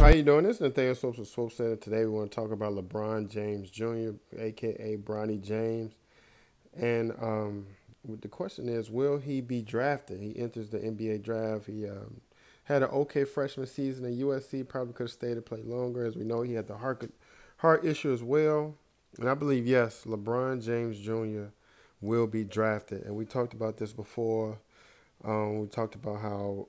How you doing? This is Nathaniel Swopes of Swope Center. Today we want to talk about LeBron James Jr., aka Bronny James. And the question is, will he be drafted? He enters the NBA draft. He had an okay freshman season at USC. Probably could have stayed to play longer. As we know, he had the heart issue as well. And I believe, yes, LeBron James Jr. will be drafted. And we talked about this before. We talked about how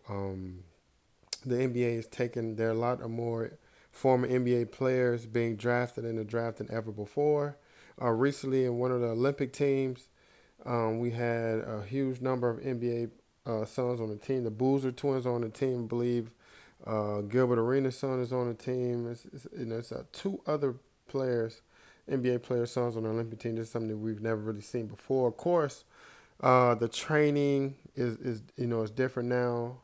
the NBA is taking, there are a lot of more former NBA players being drafted in the draft than ever before. Recently, in one of the Olympic teams, we had a huge number of NBA sons on the team. The Boozer twins are on the team, I believe. Gilbert Arenas' son is on the team. It's two other players, NBA players' sons on the Olympic team. This is something that we've never really seen before. Of course, the training is different now.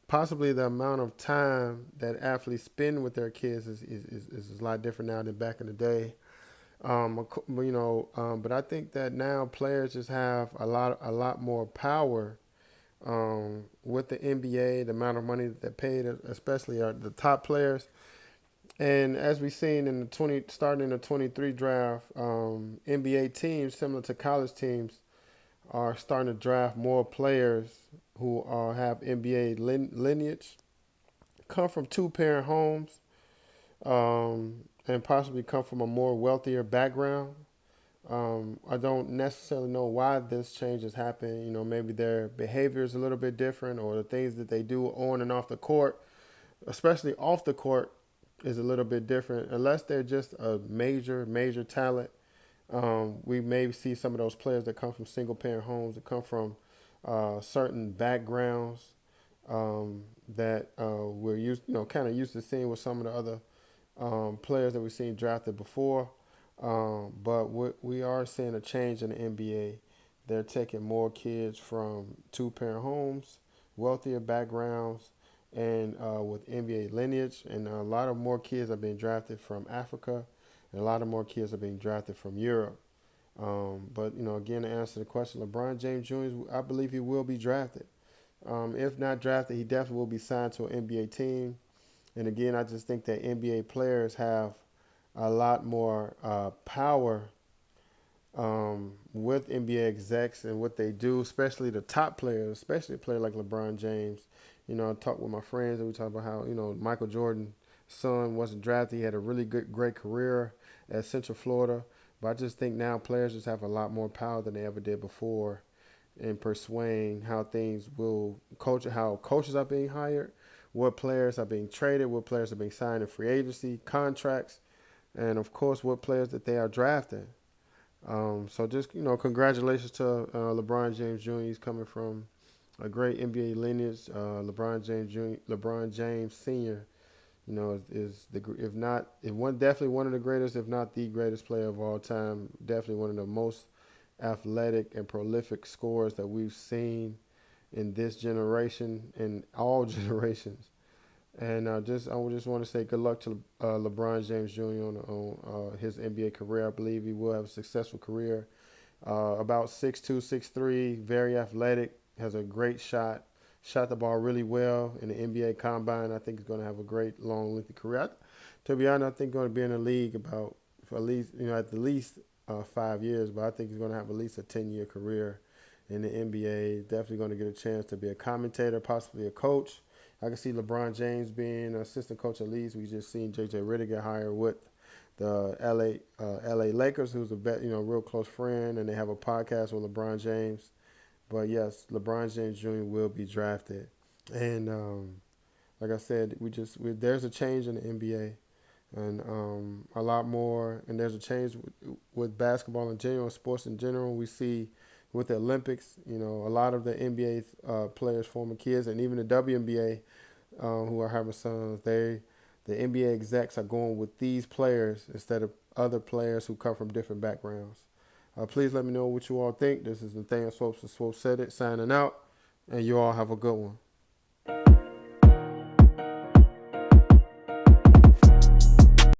Possibly the amount of time that athletes spend with their kids is a lot different now than back in the day. But I think that now players just have a lot more power with the NBA, the amount of money that they paid, especially the top players. And as we've seen in the starting in the 23 draft, NBA teams similar to college teams are starting to draft more players who have NBA lineage, come from two-parent homes, and possibly come from a more wealthier background. I don't necessarily know why this change has happened. Maybe their behavior is a little bit different, or the things that they do on and off the court, especially off the court, is a little bit different. Unless they're just a major talent, we may see some of those players that come from single parent homes, that come from certain backgrounds that we're kind of used to seeing with some of the other players that we've seen drafted before. But we are seeing a change in the NBA. They're taking more kids from two-parent homes, wealthier backgrounds, and with NBA lineage. And a lot of more kids are being drafted from Africa, and a lot of more kids are being drafted from Europe. But again, to answer the question, LeBron James Jr., I believe he will be drafted. If not drafted, he definitely will be signed to an NBA team. And again, I just think that NBA players have a lot more power with NBA execs and what they do, especially the top players, especially a player like LeBron James. I talk with my friends and we talk about how, Michael Jordan's son wasn't drafted. He had a really great career at Central Florida. But I just think now players just have a lot more power than they ever did before in persuading how things will how coaches are being hired, what players are being traded, what players are being signed in free agency, contracts, and of course what players that they are drafting. So just congratulations to LeBron James Jr. He's coming from a great NBA lineage. LeBron James Jr., LeBron James Sr. Is the if not if one definitely one of the greatest, if not the greatest player of all time. Definitely one of the most athletic and prolific scorers that we've seen in this generation and all generations. And I would just want to say good luck to LeBron James Jr. on his NBA career. I believe he will have a successful career. About 6'2", 6'3", very athletic, has a great shot the ball really well in the NBA Combine. I think he's going to have a great, long, lengthy career. To be honest, I think he's going to be in the league about for at the least 5 years, but I think he's going to have at least a 10-year career in the NBA. Definitely going to get a chance to be a commentator, possibly a coach. I can see LeBron James being an assistant coach at least. We just seen J.J. Redick get hired with the L.A. Lakers, who's a real close friend, and they have a podcast with LeBron James. But yes, LeBron James Jr. will be drafted, and like I said, there's a change in the NBA, and a lot more, and there's a change with basketball in general, sports in general. We see with the Olympics, a lot of the NBA players, former kids, and even the WNBA who are having sons, the NBA execs are going with these players instead of other players who come from different backgrounds. Please let me know what you all think. This is Nathaniel Swopes of Swope Said It signing out, and you all have a good one.